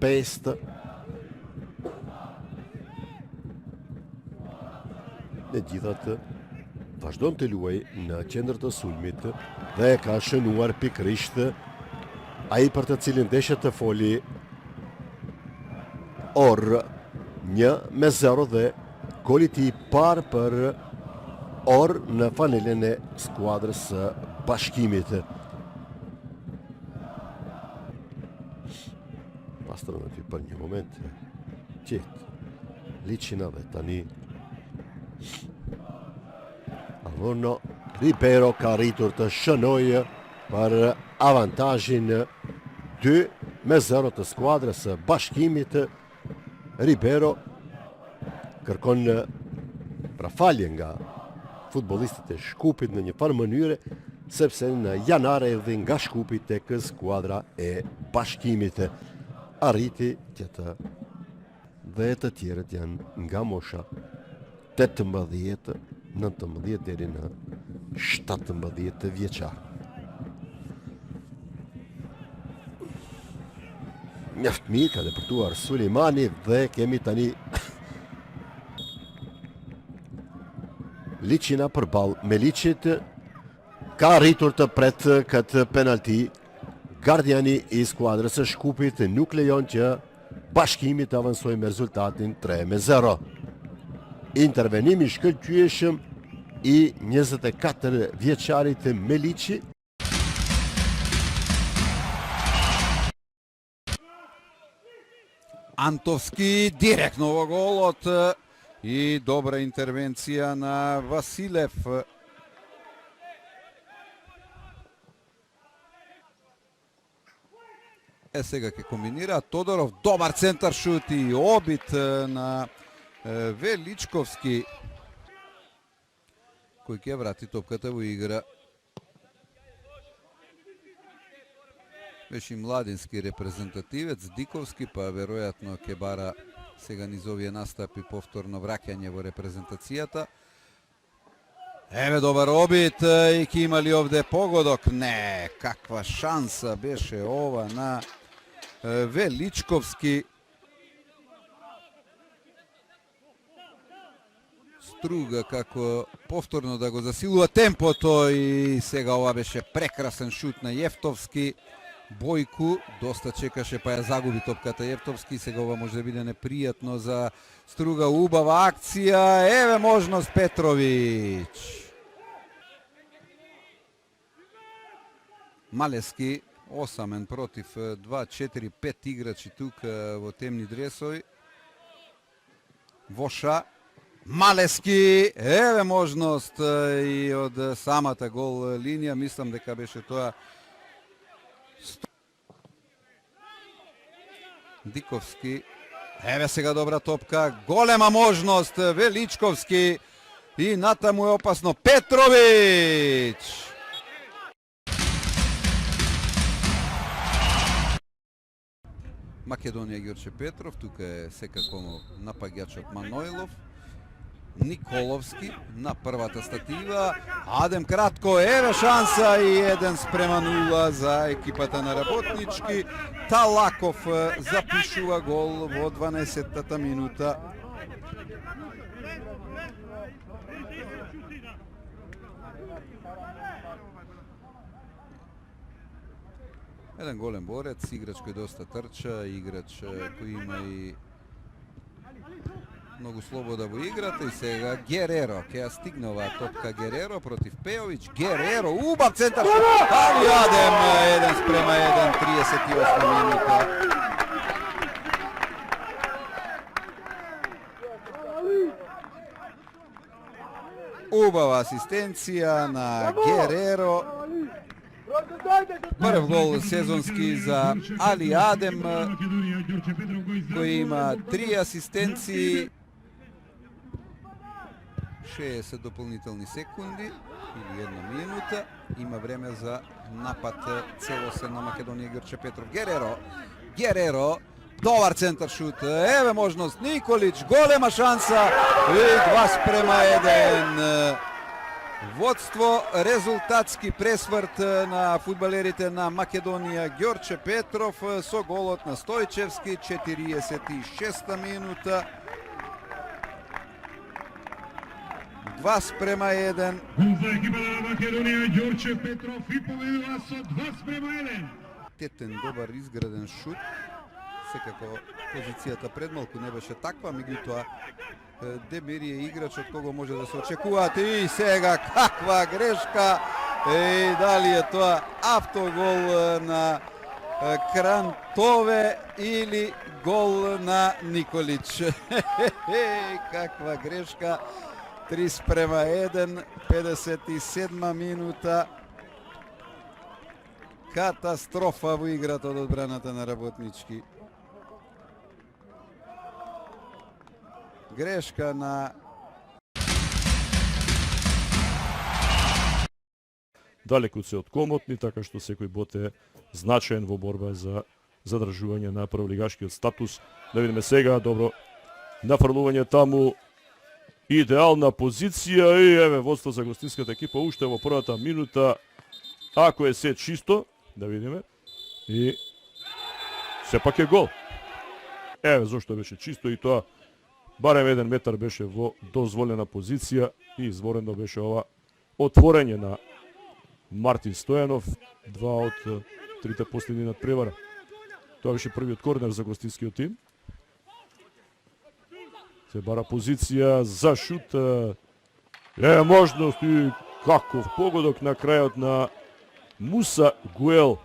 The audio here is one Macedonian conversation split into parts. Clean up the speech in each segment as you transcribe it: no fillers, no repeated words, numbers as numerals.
Best. Megjithatë, vazhdon të luaj në qendër të sulmit dhe ka shënuar pikërisht ai për të cilin deshet të foli Orr 1-0 dhe golit I parë për Orr në fanelen e skuadrës së Bashkimit. Pastërnati për një moment qetë Liçina dhe tani Alvorno Ribeiro ka arritur të shënojë për avantazhin 2-0 të skuadrës së Bashkimit. Ribeiro kërkon falje nga futbollistët e Shkupit në një farë mënyre, sepse në janar erdhi nga Shkupi tek skuadra e Bashkimit. Arriti tjetë dhe të tjerët janë nga mosha 18, 19 deri në 17 vjeçar. Mjaft mirë ka depërtuar Sulejmani dhe kemi tani Liçina përballë me Liçit. Ka arritur të pret këtë penalti. Gardiani I skuadrës së Shkupit nuk lejon që Bashkimi të avansojë me rezultatin 3-0. Intervenimi shkëlqyeshëm I 24 vjeçarit Meliçi. Антовски директно во голот и добра интервенција на Василев. Сега ќе комбинира Тодоров, добар центар шут и обид на Величковски, кој ќе врати топката во игра. Беше младински репрезентативец Диковски, па веројатно ќе бара сега низ овие настапи повторно враќање во репрезентацијата. Еве добар обид и ќе имали овде погодок. Не, каква шанса беше ова на Величковски. Струга како повторно да го засилува темпото и сега ова беше прекрасен шут на Јефтовски. Бојку доста чекаше па ја загуби топката Јефтовски, сега ова може да биде непријатно за Струга. Убава акција, еве можност Петровиќ. Малески осамен против 2-4-5 играчи тук во темни дресови. Воша, Малески, еве можност и од самата гол линија, мислам дека беше тоа Диковски. Еве сега добра топка, голема можност Величковски и натаму е опасно Петровиќ. Македонија Ѓорче Петров, тука е секако напаѓачот Маноилов. Николовски на првата статива. Адем кратко, еве шанса и 1-0 за екипата на Работнички. Талаков запишува гол во 12-та минута. Еден голем борец, играч кој доста трча, играч кој има и многу слобода во играта. И сега Гереро, ќе ја стигне оваа топка Гереро против Пејовиќ. Гереро, убав центар, али Адем 1-1, 38 минута. Убава асистенција на Гереро. Прв гол сезонски за Али Адем, кој има 3 асистенции, 60 дополнителни секунди или 1 минута. Има време за напад целосен на Македонија Ѓорче Петров. Гереро, добар центар шут, еве можност Николич, голема шанса и 2-1. Водство, резултатски пресврт на фудбалерите на Македонија. Ѓорче Петров со голот на Стојчевски, 46-та минута. 2:1. Гол за екипата на Македонија, Ѓорче Петров и победува со 2:1. Тетен, добар изграден шут. Секако позицијата пред малку не беше таква, меѓутоа Демир е играч од кого може да се очекуваат. И сега каква грешка! Дали е тоа автогол на Крантове или гол на Николич? Каква грешка! 3:1, 57 минута. Катастрофа во играта од одбраната на Работнички. Грешка на далеку се од комотни, така што секој бот е значаен во борба за задржување на прволигашкиот статус. Да видиме сега, добро нафрлување таму, идеална позиција и еве водство за гостинската екипа уште во првата минута. Ако е се чисто, да видиме, и сепак е гол. Еве зошто беше чисто и тоа барем 1 метар беше во дозволена позиција и изворено беше ова отворење на Мартин Стојанов, 2 од 3 последни надпревара. Тоа беше првиот корнер за гостинскиот тим. Се бара позиција за шут. Е можност и каков погодок на крајот на Муса Гуел.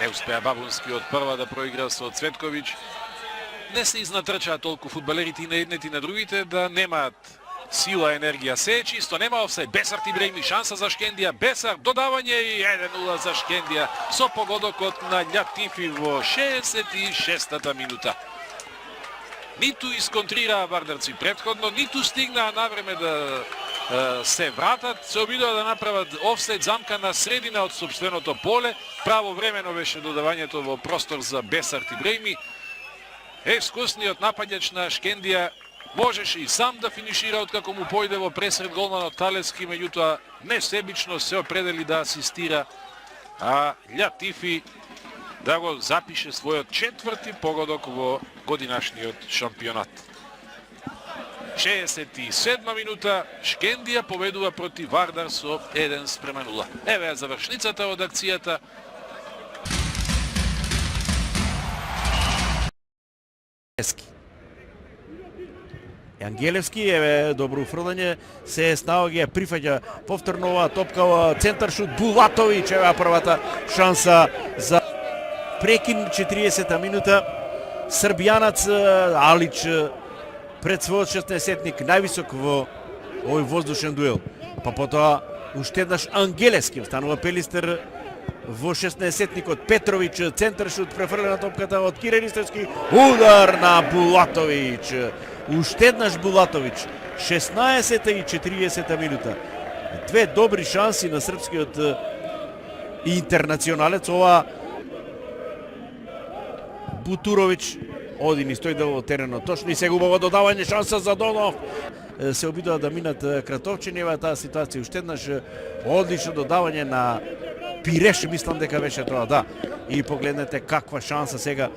Не успеа Бабунски од прва да проигра со Цветковиќ. Не се изнатрчаа толку фудбалерите и на едните и на другите да немаат сила, енергија. Се е чисто, нема офсајд. Бесар Тибреми, шанса за Шкендија. Бесар, додавање и 1:0 за Шкендија со погодокот на Љатифи во 66-та минута. Ниту исконтрираа вардарци претходно, ниту стигнаа навреме да се вратат, се обидоа да направат офсайд, замка на средина од сопственото поле. Правовремено беше додавањето во простор за Бесар Тибреми. Искусниот напаѓач на Шкендија можеше и сам да финишира откако му појде во пресред голманот Талески, меѓутоа несебично се определи да асистира, а Љатифи да го запише својот 4-ти погодок во годинашниот шампионат. 67 минута, Шкендија победува против Вардар со 1:0. Еве е завршницата од акцијата. Ангелевски, еве добро уфрлање, се снаоѓа, прифаќа повторно оваа топка, центар шут, Булатовиќ, еве првата шанса за прекин, 40-та минута. Србијанац Алич пред својот 16-тник, највисок во овој воздушен дуел. Па потоа уште еднаш Ангелевски останува Пелистер во 16-тникот. Петровиќ, центар шут, префрлена топката од Кире Ристевски, удар на Булатовиќ. Уште еднаш Булатовиќ, 16 и 40 минута. Две добри шанси на српскиот интернационалец. Ова Бутуровиќ оди ни стои во теренот. Точно и сега убаво додавање, шанса за Донов. Се обидува да минат Кратовчени, ева таа ситуација. Уште еднаш одлично додавање на Пиреш, мислам дека беше тоа, да. И погледнете каква шанса сега